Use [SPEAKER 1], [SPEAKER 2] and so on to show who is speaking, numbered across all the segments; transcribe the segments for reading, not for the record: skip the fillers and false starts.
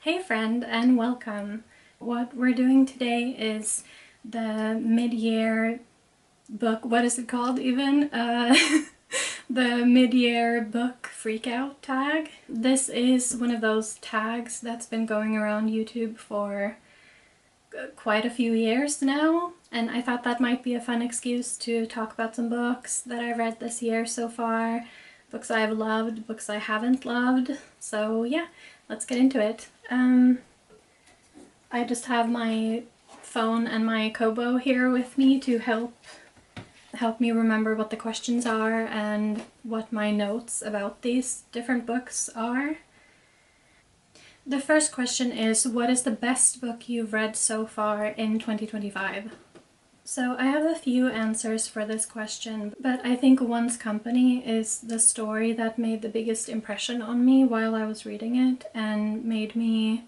[SPEAKER 1] Hey friend, and welcome. What we're doing today is the mid-year book, what is it called even? The mid-year book Freakout tag. This is one of those tags that's been going around YouTube for quite a few years now, and I thought that might be a fun excuse to talk about some books that I've read this year so far, books I've loved, books I haven't loved. So yeah, let's get into it. I just have my phone and my Kobo here with me to help me remember what the questions are and what my notes about these different books are. The first question is, what is the best book you've read so far in 2025? So I have a few answers for this question, but I think One's Company is the story that made the biggest impression on me while I was reading it and made me,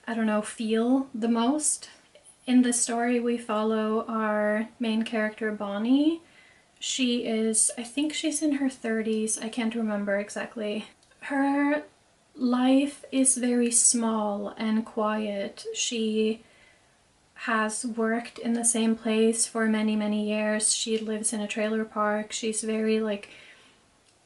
[SPEAKER 1] I don't know, feel the most. In this story we follow our main character Bonnie. She is, I think she's in her 30s, I can't remember exactly. Her life is very small and quiet. She has worked in the same place for many years. She lives in a trailer park. She's very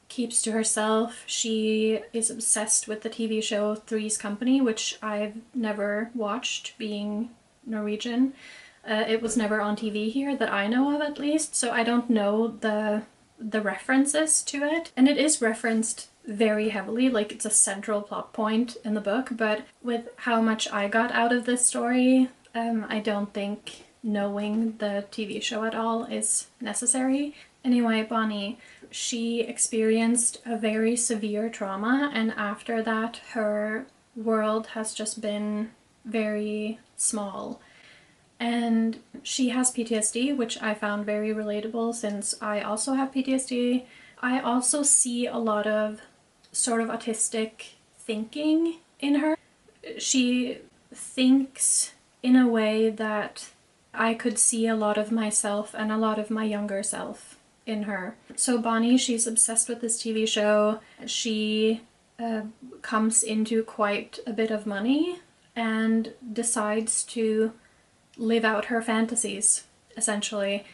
[SPEAKER 1] keeps to herself. She is obsessed with the TV show Three's Company, which I've never watched, being Norwegian. It was never on TV here that I know of, at least, so I don't know the references to it. And it is referenced very heavily, like it's a central plot point in the book, but with how much I got out of this story, I don't think knowing the TV show at all is necessary. Anyway, Bonnie, she experienced a very severe trauma, and after that her world has just been very small. And she has PTSD, which I found very relatable since I also have PTSD. I also see a lot of sort of autistic thinking in her. She thinks in a way that I could see a lot of myself and a lot of my younger self in her. So Bonnie, she's obsessed with this TV show. She comes into quite a bit of money and decides to live out her fantasies, essentially.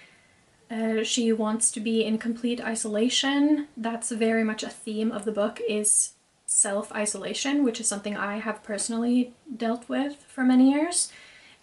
[SPEAKER 1] She wants to be in complete isolation. That's very much a theme of the book, is self-isolation, which is something I have personally dealt with for many years.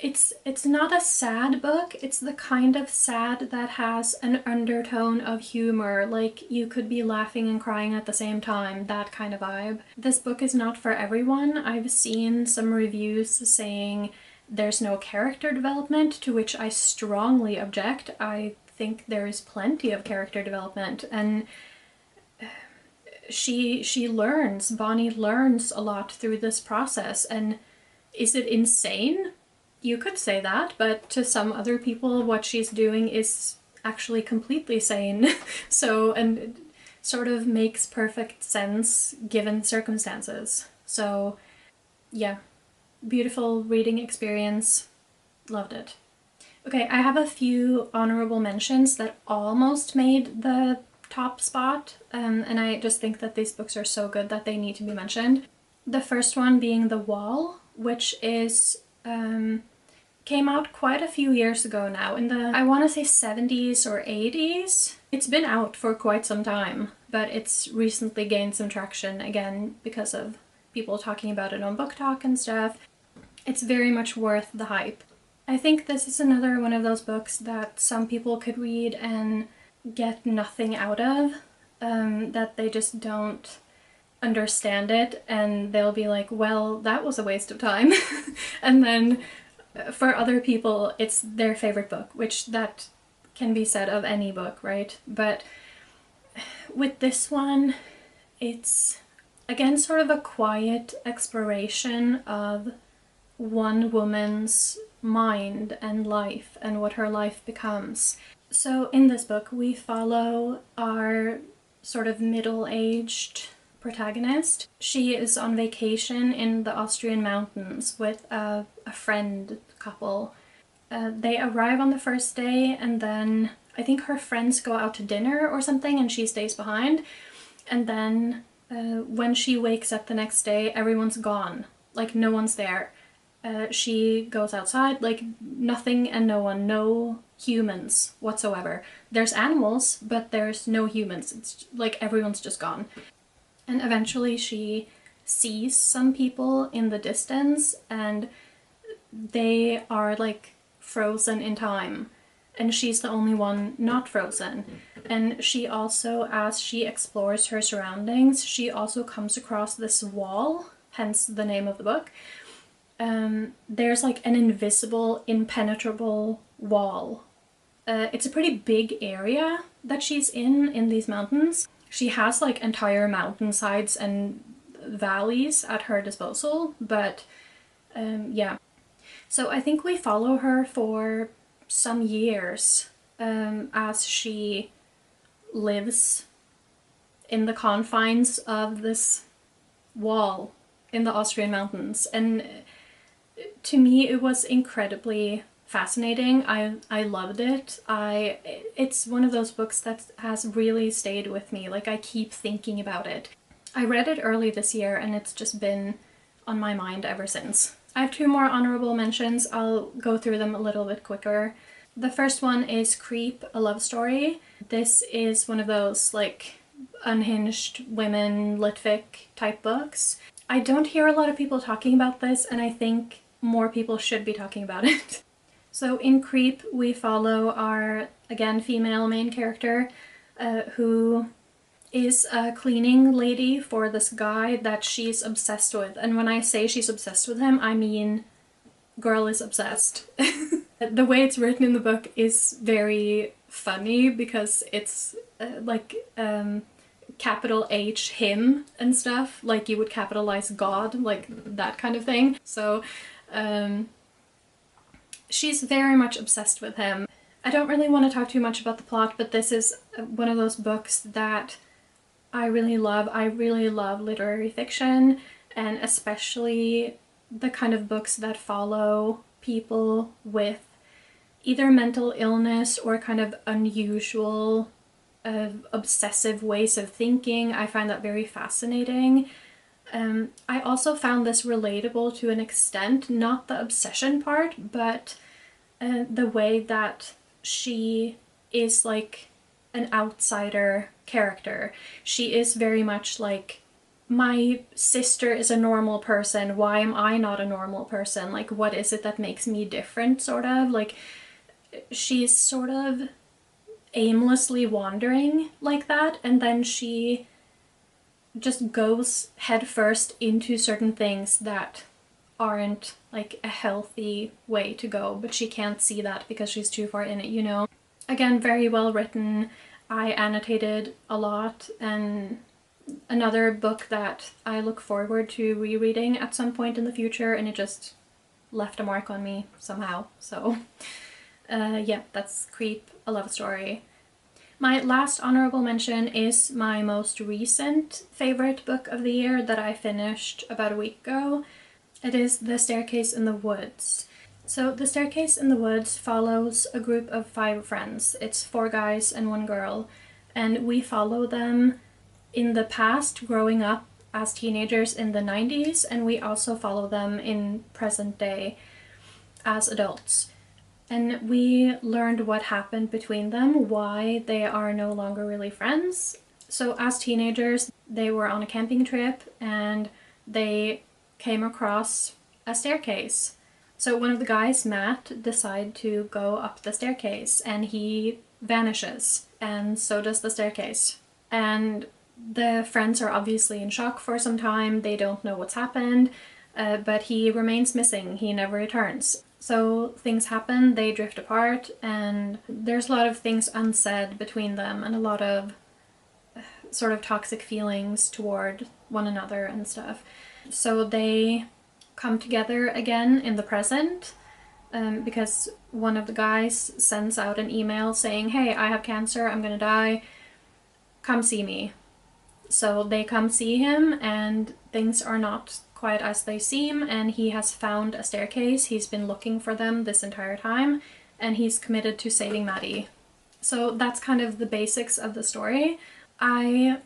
[SPEAKER 1] It's not a sad book. It's the kind of sad that has an undertone of humor, like you could be laughing and crying at the same time, that kind of vibe. This book is not for everyone. I've seen some reviews saying there's no character development, to which I strongly object. I think there is plenty of character development, and Bonnie learns a lot through this process. And is it insane? You could say that, but to some other people what she's doing is actually completely sane. So, and it sort of makes perfect sense given circumstances. So yeah, beautiful reading experience, loved it. Okay, I have a few honorable mentions that almost made the top spot, and I just think that these books are so good that they need to be mentioned. The first one being The Wall, which is came out quite a few years ago now, in the, I want to say 70s or 80s. It's been out for quite some time, but it's recently gained some traction again because of people talking about it on Book Talk and stuff. It's very much worth the hype. I think this is another one of those books that some people could read and get nothing out of, that they just don't understand it and they'll be like, well, that was a waste of time. And then for other people it's their favorite book, which that can be said of any book, right? But with this one, it's again sort of a quiet exploration of one woman's mind and life and what her life becomes. So in this book we follow our sort of middle-aged protagonist. She is on vacation in the Austrian mountains with a friend couple. They arrive on the first day, and then I think her friends go out to dinner or something and she stays behind, and then when she wakes up the next day, everyone's gone. Like, no one's there. She goes outside, like, nothing and no one, no humans whatsoever. There's animals, but there's no humans. It's like everyone's just gone. And eventually she sees some people in the distance, and they are like frozen in time. And she's the only one not frozen. And she also, as she explores her surroundings, she also comes across this wall, hence the name of the book. There's like an invisible, impenetrable wall. It's a pretty big area that she's in these mountains. She has like entire mountainsides and valleys at her disposal, but yeah. So I think we follow her for some years as she lives in the confines of this wall in the Austrian mountains. And to me it was incredibly fascinating. I loved it. It's one of those books that has really stayed with me. Like, I keep thinking about it. I read it early this year and it's just been on my mind ever since. I have 2 more honorable mentions. I'll go through them a little bit quicker. The first one is Creep, a Love Story. This is one of those like unhinged women litfic type books. I don't hear a lot of people talking about this, and I think more people should be talking about it. So in Creep we follow our, again, female main character who is a cleaning lady for this guy that she's obsessed with. And when I say she's obsessed with him, I mean girl is obsessed. The way it's written in the book is very funny because it's like capital H him and stuff, like you would capitalize God, like that kind of thing. So she's very much obsessed with him. I don't really want to talk too much about the plot, but this is one of those books that I really love. I really love literary fiction, and especially the kind of books that follow people with either mental illness or kind of unusual, obsessive ways of thinking. I find that very fascinating. I also found this relatable to an extent, not the obsession part, but the way that she is like an outsider character. She is very much like, my sister is a normal person, why am I not a normal person? Like, what is it that makes me different, sort of? Like, she's sort of aimlessly wandering like that, and then she just goes headfirst into certain things that aren't like a healthy way to go, but she can't see that because she's too far in it, you know? Again, very well written. I annotated a lot, and another book that I look forward to rereading at some point in the future, and it just left a mark on me somehow. So yeah, that's Creep, a Love Story. My last honorable mention is my most recent favorite book of the year that I finished about a week ago. It is The Staircase in the Woods. So The Staircase in the Woods follows a group of 5 friends. It's 4 guys and 1 girl, and we follow them in the past, growing up as teenagers in the 90s, and we also follow them in present day as adults. And we learned what happened between them, why they are no longer really friends. So as teenagers, they were on a camping trip and they came across a staircase. So one of the guys, Matt, decides to go up the staircase, and he vanishes, and so does the staircase. And the friends are obviously in shock for some time. They don't know what's happened, but he remains missing. He never returns. So things happen, they drift apart, and there's a lot of things unsaid between them, and a lot of sort of toxic feelings toward one another and stuff. So they come together again in the present, because one of the guys sends out an email saying, hey, I have cancer, I'm gonna die, come see me. So they come see him, and things are not quite as they seem, and he has found a staircase. He's been looking for them this entire time, and he's committed to saving Maddie. So that's kind of the basics of the story. I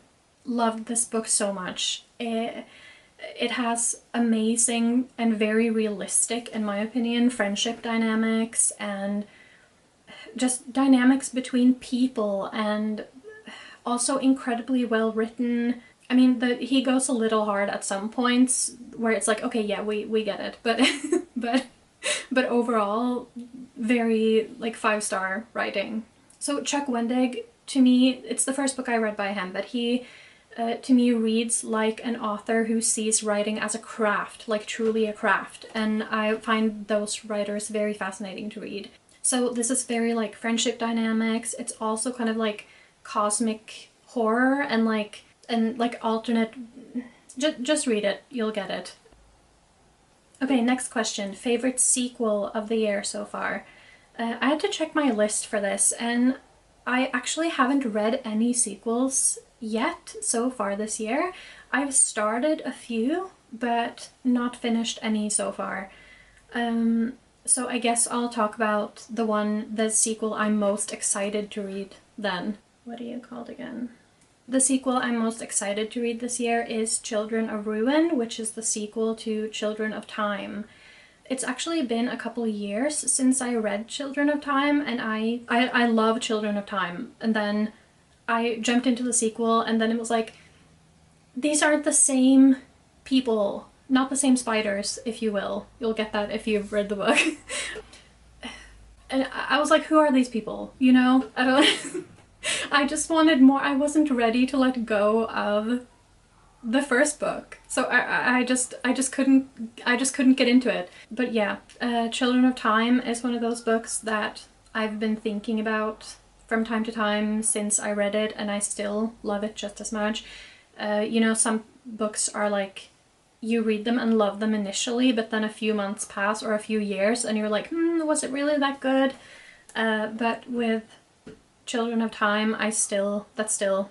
[SPEAKER 1] loved this book so much. It has amazing and very realistic, in my opinion, friendship dynamics and just dynamics between people, and also incredibly well written. I mean, he goes a little hard at some points where it's like, okay, yeah, we get it, but but overall, very like 5-star writing. So Chuck Wendig, to me, it's the first book I read by him, but he, to me, reads like an author who sees writing as a craft, like truly a craft, and I find those writers very fascinating to read. So this is very like friendship dynamics. It's also kind of like cosmic horror and like alternate. Just read it, you'll get it. Okay, next question. Favorite sequel of the year so far? I had to check my list for this, and I actually haven't read any sequels yet so far this year. I've started a few, but not finished any so far. So I guess I'll talk about the sequel I'm most excited to read then. What are you called again? The sequel I'm most excited to read this year is Children of Ruin, which is the sequel to Children of Time. It's actually been a couple of years since I read Children of Time, and I love Children of Time. And then I jumped into the sequel, and then it was like, these aren't the same people, not the same spiders, if you will. You'll get that if you've read the book. And I was like, who are these people? You know? I don't... I just wanted more. I wasn't ready to let go of the first book, so I just couldn't get into it. But yeah, Children of Time is one of those books that I've been thinking about from time to time since I read it, and I still love it just as much. You know, some books are like, you read them and love them initially, but then a few months pass or a few years and you're like, was it really that good? But with Children of Time, that's still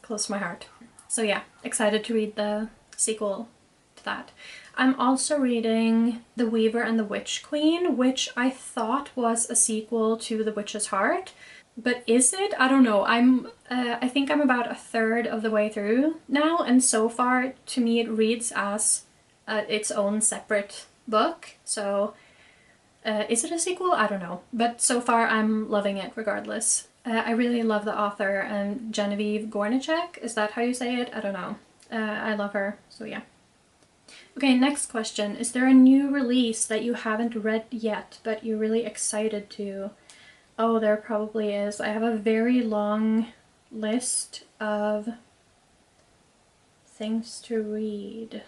[SPEAKER 1] close to my heart. So yeah, excited to read the sequel to that. I'm also reading The Weaver and the Witch Queen, which I thought was a sequel to The Witch's Heart, but is it? I don't know. I think I'm about a third of the way through now, and so far to me it reads as its own separate book. So is it a sequel? I don't know, but so far I'm loving it regardless. I really love the author, Genevieve Gornichek. Is that how you say it? I don't know. I love her, so yeah. Okay, next question. Is there a new release that you haven't read yet, but you're really excited to? Oh, there probably is. I have a very long list of things to read.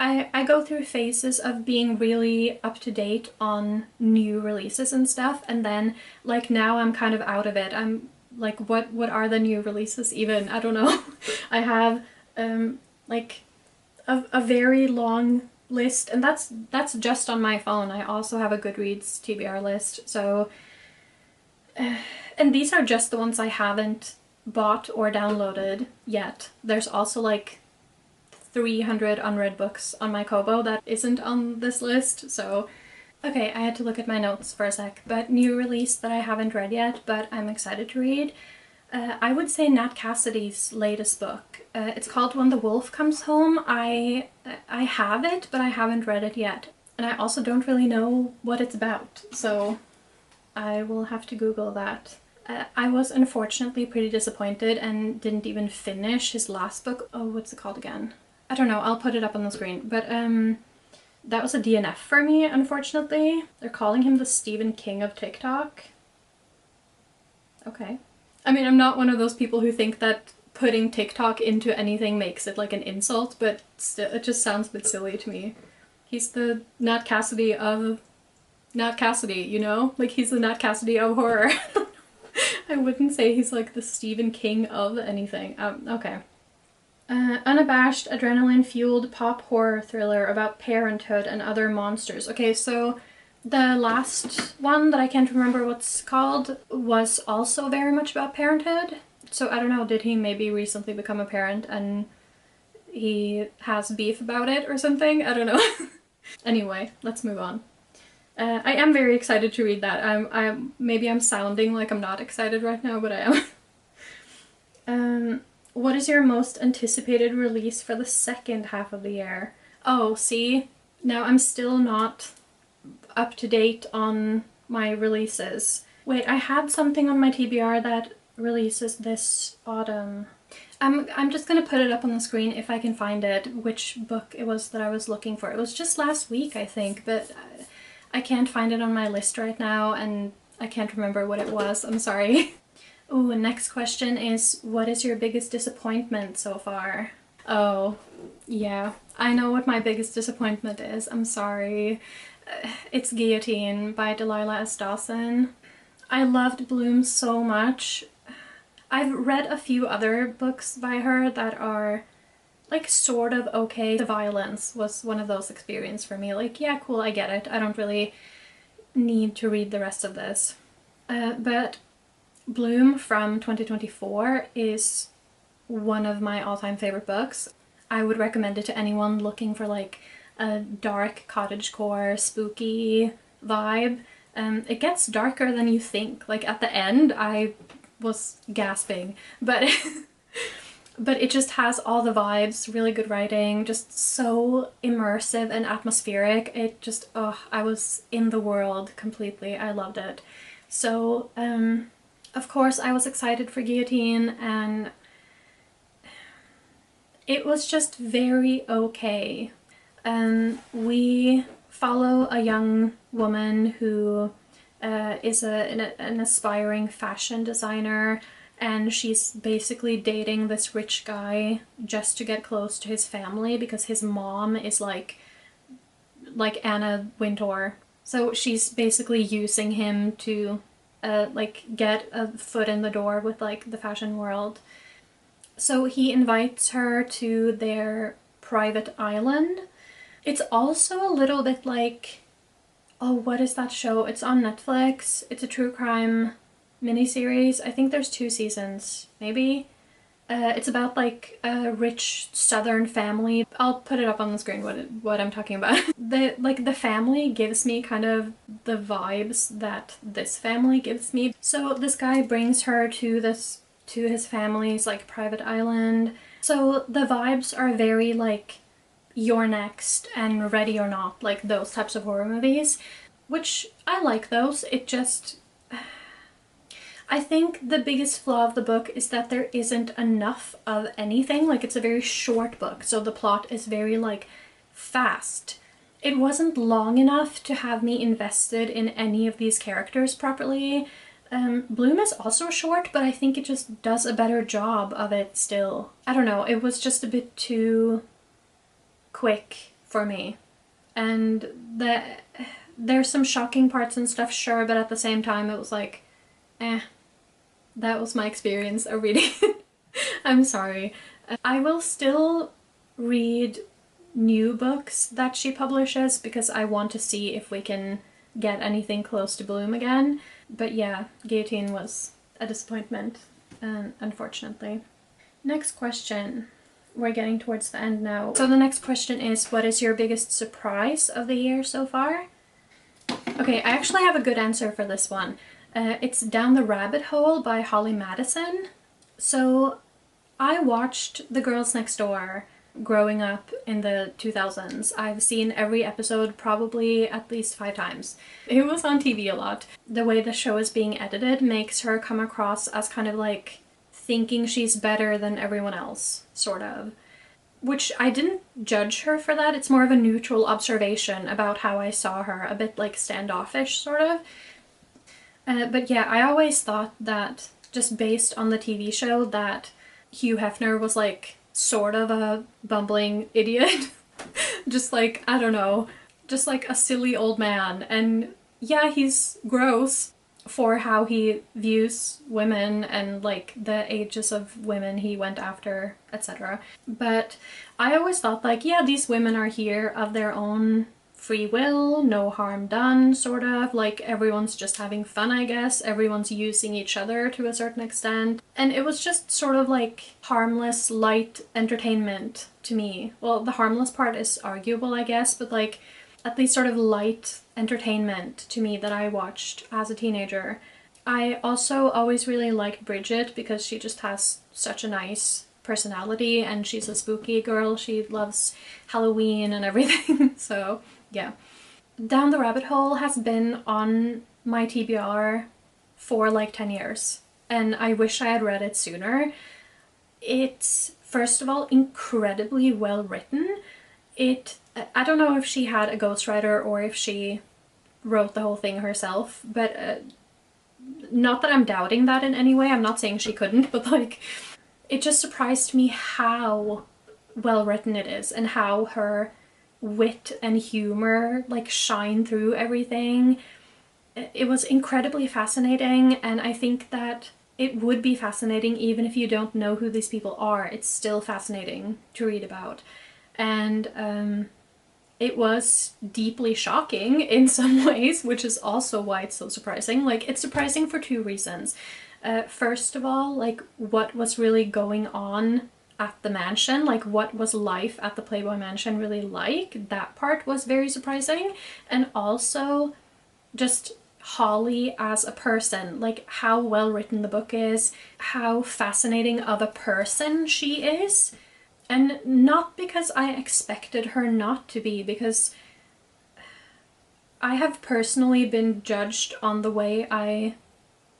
[SPEAKER 1] I go through phases of being really up to date on new releases and stuff, and then like now I'm kind of out of it. I'm like, what are the new releases even? I don't know. I have like a very long list, and that's just on my phone. I also have a Goodreads TBR list, so and these are just the ones I haven't bought or downloaded yet. There's also like 300 unread books on my Kobo that isn't on this list, so okay, I had to look at my notes for a sec. But new release that I haven't read yet, but I'm excited to read. I would say Nat Cassidy's latest book. It's called When the Wolf Comes Home. I have it, but I haven't read it yet. And I also don't really know what it's about, so I will have to Google that. I was unfortunately pretty disappointed and didn't even finish his last book. Oh, what's it called again? I don't know, I'll put it up on the screen. But that was a DNF for me, unfortunately. They're calling him the Stephen King of TikTok. Okay. I mean, I'm not one of those people who think that putting TikTok into anything makes it like an insult, but still, it just sounds a bit silly to me. He's the Nat Cassidy of Nat Cassidy, you know? Like, he's the Nat Cassidy of horror. I wouldn't say he's like the Stephen King of anything. Okay. Unabashed, adrenaline-fueled pop horror thriller about parenthood and other monsters. Okay, so the last one that I can't remember what's called was also very much about parenthood. So I don't know, did he maybe recently become a parent and he has beef about it or something? I don't know. Anyway, let's move on. I am very excited to read that. Maybe I'm sounding like I'm not excited right now, but I am. What is your most anticipated release for the second half of the year? Oh, see? Now I'm still not up to date on my releases. Wait, I had something on my TBR that releases this autumn. I'm just gonna put it up on the screen if I can find it, which book it was that I was looking for. It was just last week, I think, but I can't find it on my list right now, and I can't remember what it was. I'm sorry. Ooh, next question is, what is your biggest disappointment so far? Oh, yeah. I know what my biggest disappointment is. I'm sorry. It's Guillotine by Delilah S. Dawson. I loved Bloom so much. I've read a few other books by her that are like sort of okay. The violence was one of those experiences for me. Like, yeah, cool, I get it. I don't really need to read the rest of this. But Bloom from 2024 is one of my all-time favorite books. I would recommend it to anyone looking for like a dark cottagecore, spooky vibe. It gets darker than you think. Like at the end, I was gasping, but but it just has all the vibes, really good writing, just so immersive and atmospheric. It just, oh, I was in the world completely. I loved it. So, of course, I was excited for Guillotine, and it was just very okay. We follow a young woman who is an aspiring fashion designer, and she's basically dating this rich guy just to get close to his family because his mom is like Anna Wintour. So she's basically using him to like get a foot in the door with like the fashion world. So he invites her to their private island. It's also a little bit like, oh, what is that show? It's on Netflix. It's a true crime miniseries. I think there's 2 seasons, maybe. It's about like a rich southern family. I'll put it up on the screen what I'm talking about. The family gives me kind of the vibes that this family gives me. So this guy brings her to his family's like private island. So the vibes are very like You're Next and Ready or Not, like those types of horror movies, which I like those. It just, I think the biggest flaw of the book is that there isn't enough of anything. Like, it's a very short book, so the plot is very like fast. It wasn't long enough to have me invested in any of these characters properly. Bloom is also short, but I think it just does a better job of it still. I don't know, it was just a bit too quick for me. And there's some shocking parts and stuff, sure, but at the same time it was like, that was my experience of reading it. I'm sorry. I will still read new books that she publishes because I want to see if we can get anything close to Bloom again. But yeah, Guillotine was a disappointment, unfortunately. Next question. We're getting towards the end now. So the next question is, what is your biggest surprise of the year so far? Okay, I actually have a good answer for this one. It's Down the Rabbit Hole by Holly Madison. So I watched The Girls Next Door growing up in the 2000s. I've seen every episode probably at least 5 times. It was on TV a lot. The way the show is being edited makes her come across as kind of like thinking she's better than everyone else, sort of. Which I didn't judge her for that. It's more of a neutral observation about how I saw her, a bit like standoffish, sort of. But yeah, I always thought that, just based on the TV show, that Hugh Hefner was like sort of a bumbling idiot. Just like, I don't know, just like a silly old man. And yeah, he's gross for how he views women and like the ages of women he went after, etc. But I always thought like, yeah, these women are here of their own free will, no harm done, sort of. Like, everyone's just having fun, I guess. Everyone's using each other to a certain extent. And it was just sort of like harmless, light entertainment to me. Well, the harmless part is arguable, I guess, but like at least sort of light entertainment to me that I watched as a teenager. I also always really liked Bridget because she just has such a nice personality, and she's a spooky girl. She loves Halloween and everything. So yeah. Down the Rabbit Hole has been on my TBR for like 10 years, and I wish I had read it sooner. It's, first of all, incredibly well written. I don't know if she had a ghostwriter or if she wrote the whole thing herself, but not that I'm doubting that in any way. I'm not saying she couldn't, but like, it just surprised me how well written it is and how her wit and humor like shine through everything. It was incredibly fascinating, and I think that it would be fascinating even if you don't know who these people are. It's still fascinating to read about. And it was deeply shocking in some ways, which is also why it's so surprising. Like, it's surprising for two reasons. First of all, like, what was really going on at the mansion, like what was life at the Playboy Mansion really like. That part was very surprising. And also just Holly as a person, like how well written the book is, how fascinating of a person she is. And not because I expected her not to be, because I have personally been judged on the way I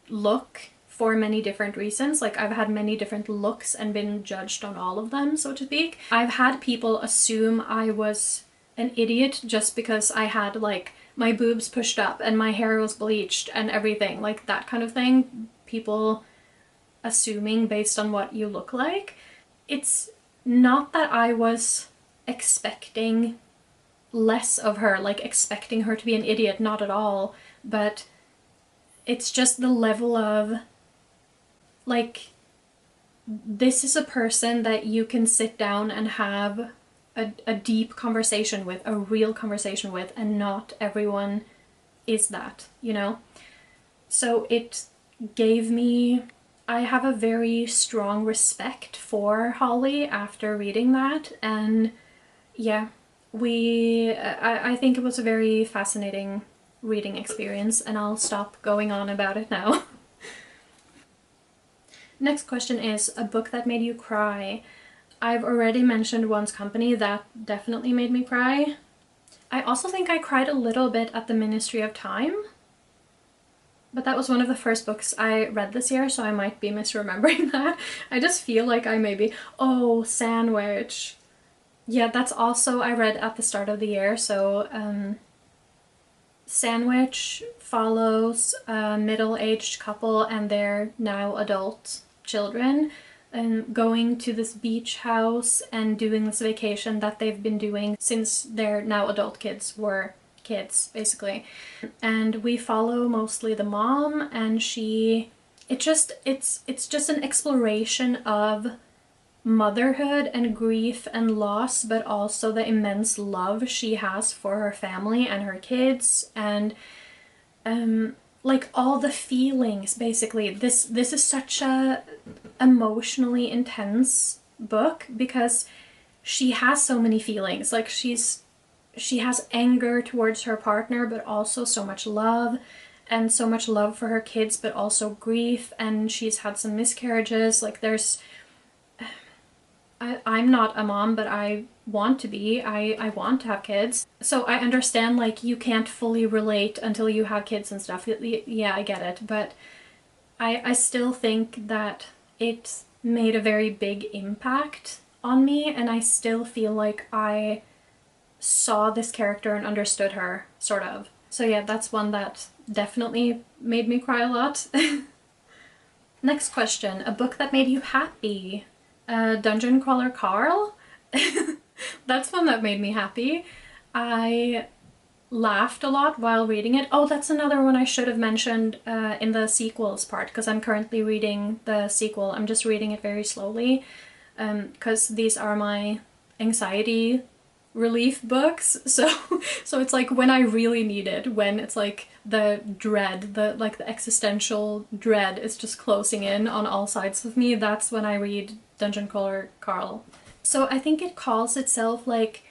[SPEAKER 1] look for many different reasons. Like, I've had many different looks and been judged on all of them, so to speak. I've had people assume I was an idiot just because I had like my boobs pushed up and my hair was bleached and everything, like that kind of thing. People assuming based on what you look like. It's not that I was expecting less of her, like expecting her to be an idiot, not at all, but it's just the level of, like, this is a person that you can sit down and have a deep conversation with, a real conversation with, and not everyone is that, you know? So it gave me, I have a very strong respect for Holly after reading that, and yeah, I think it was a very fascinating reading experience, and I'll stop going on about it now. Next question is, a book that made you cry. I've already mentioned One's Company. That definitely made me cry. I also think I cried a little bit at The Ministry of Time, but that was one of the first books I read this year, so I might be misremembering that. I just feel like I maybe... Oh, Sandwich. Yeah, that's also I read at the start of the year, so Sandwich follows a middle-aged couple and their now adult children and going to this beach house and doing this vacation that they've been doing since their now adult kids were kids, basically. And we follow mostly the mom, and it's just an exploration of motherhood and grief and loss, but also the immense love she has for her family and her kids, and like all the feelings, basically. This is such a emotionally intense book because she has so many feelings. Like, she has anger towards her partner, but also so much love, and so much love for her kids, but also grief, and she's had some miscarriages. Like, there's... I'm not a mom, but I want to be. I want to have kids. So I understand, like, you can't fully relate until you have kids and stuff. Yeah, I get it. But I still think that it made a very big impact on me, and I still feel like I saw this character and understood her, sort of. So yeah, that's one that definitely made me cry a lot. Next question, a book that made you happy. Dungeon Crawler Carl. That's one that made me happy. I laughed a lot while reading it. Oh, that's another one I should have mentioned in the sequels part, because I'm currently reading the sequel. I'm just reading it very slowly because these are my anxiety relief books. So it's like when I really need it, when it's like the dread, the existential dread is just closing in on all sides of me, that's when I read Dungeon Crawler Carl. So I think it calls itself like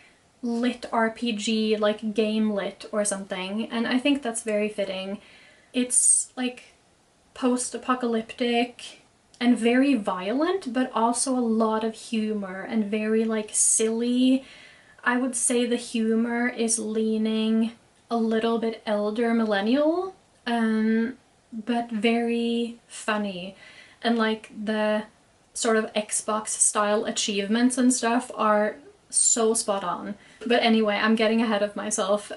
[SPEAKER 1] lit RPG, like game lit or something, and I think that's very fitting. It's like post-apocalyptic, and very violent, but also a lot of humor and very like silly. I would say the humor is leaning a little bit elder millennial, but very funny. And like the sort of Xbox style achievements and stuff are so spot on. But anyway, I'm getting ahead of myself.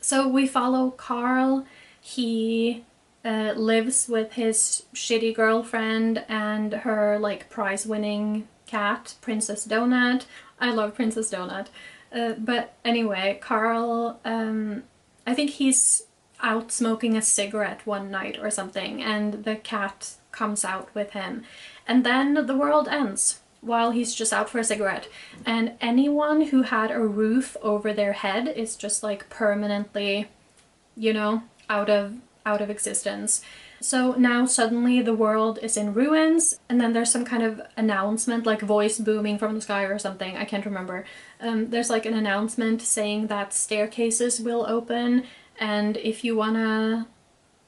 [SPEAKER 1] So we follow Carl. He lives with his shitty girlfriend and her like prize-winning cat, Princess Donut. I love Princess Donut. But anyway, Carl, I think he's out smoking a cigarette one night or something, and the cat comes out with him. And then the world ends while he's just out for a cigarette. And anyone who had a roof over their head is just like permanently, you know, out of existence. So now suddenly the world is in ruins, and then there's some kind of announcement, like voice booming from the sky or something, I can't remember. There's like an announcement saying that staircases will open, and if you wanna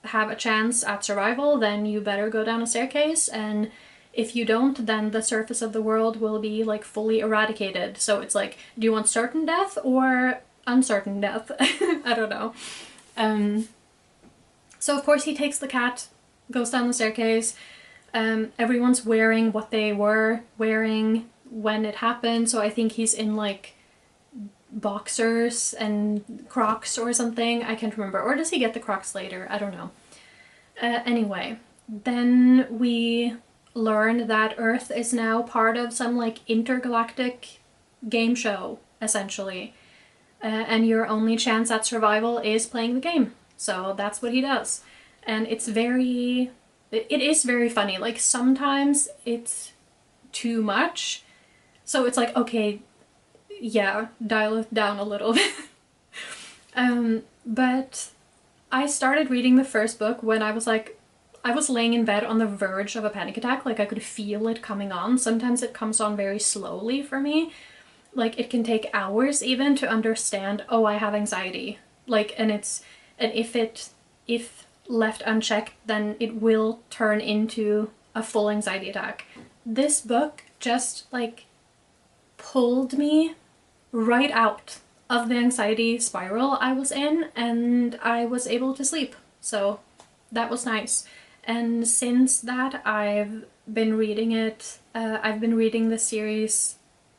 [SPEAKER 1] have a chance at survival, then you better go down a staircase, and if you don't, then the surface of the world will be like fully eradicated. So it's like, do you want certain death or uncertain death? I don't know. So of course he takes the cat, goes down the staircase. Everyone's wearing what they were wearing when it happened, so I think he's in like boxers and Crocs or something, I can't remember. Or does he get the Crocs later? I don't know. Anyway, then we learn that Earth is now part of some like intergalactic game show, essentially. And your only chance at survival is playing the game. So that's what he does. And it is very funny. Like sometimes it's too much. So it's like, okay, yeah, dial it down a little bit. But I started reading the first book when I was laying in bed on the verge of a panic attack. Like I could feel it coming on. Sometimes it comes on very slowly for me. Like it can take hours even to understand, oh, I have anxiety. Like, and if left unchecked, then it will turn into a full anxiety attack. This book just like pulled me right out of the anxiety spiral I was in, and I was able to sleep. So that was nice. And since that, I've been reading it. I've been reading the series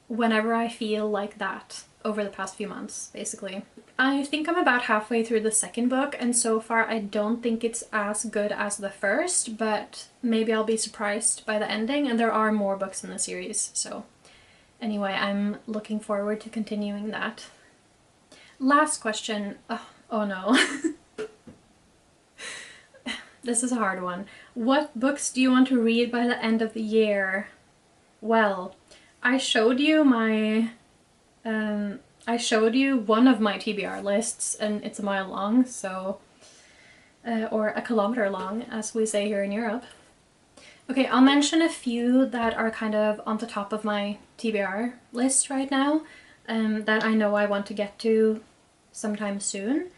[SPEAKER 1] whenever I feel like that over the past few months, basically. I think I'm about halfway through the second book, and so far I don't think it's as good as the first, but maybe I'll be surprised by the ending, and there are more books in the series, so anyway, I'm looking forward to continuing that. Last question. Oh no. This is a hard one. What books do you want to read by the end of the year? Well, I showed you one of my TBR lists, and it's a mile long, so or a kilometer long, as we say here in Europe. Okay, I'll mention a few that are kind of on the top of my TBR list right now, that I know I want to get to sometime soon.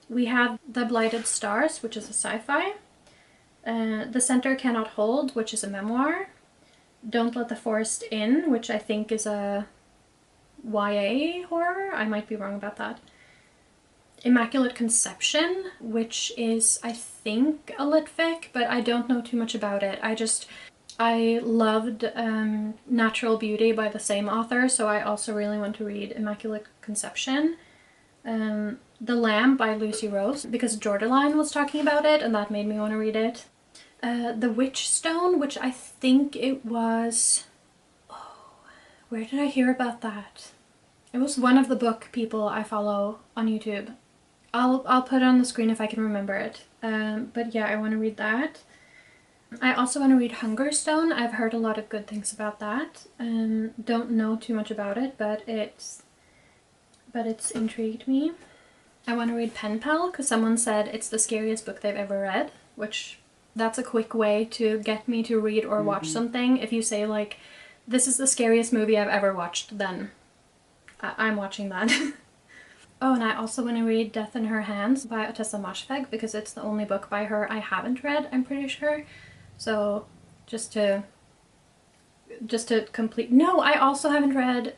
[SPEAKER 1] We have The Blighted Stars, which is a sci-fi. The Center Cannot Hold, which is a memoir. Don't Let the Forest In, which I think is a YA horror. I might be wrong about that. Immaculate Conception, which is, I think, a lit fic, but I don't know too much about it. I loved Natural Beauty by the same author, so I also really want to read Immaculate Conception. The Lamb by Lucy Rose, because Jordaline was talking about it, and that made me want to read it. The Witch Stone, which I think it was... Oh, where did I hear about that? It was one of the book people I follow on YouTube. I'll put it on the screen if I can remember it. But yeah, I want to read that. I also want to read Hungerstone. I've heard a lot of good things about that. Don't know too much about it, but it's intrigued me. I want to read Pen Pal because someone said it's the scariest book they've ever read, which that's a quick way to get me to read or watch something. If you say like, this is the scariest movie I've ever watched, then I'm watching that. Oh, and I also want to read Death in Her Hands by Ottessa Moshfegh because it's the only book by her I haven't read, I'm pretty sure. So just to complete. No, I also haven't read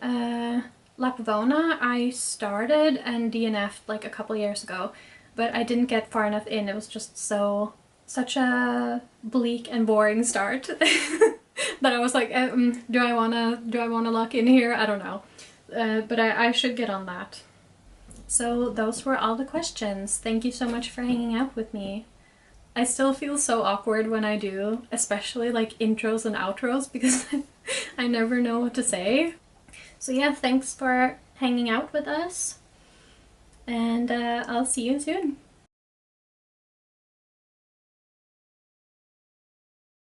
[SPEAKER 1] Lapavona. I started and DNF'd like a couple years ago, but I didn't get far enough in. It was just such a bleak and boring start that I was like, do I wanna lock in here? I don't know. But I should get on that. So those were all the questions. Thank you so much for hanging out with me. I still feel so awkward when I do, especially like intros and outros, because I never know what to say. So yeah, thanks for hanging out with us, and I'll see you soon.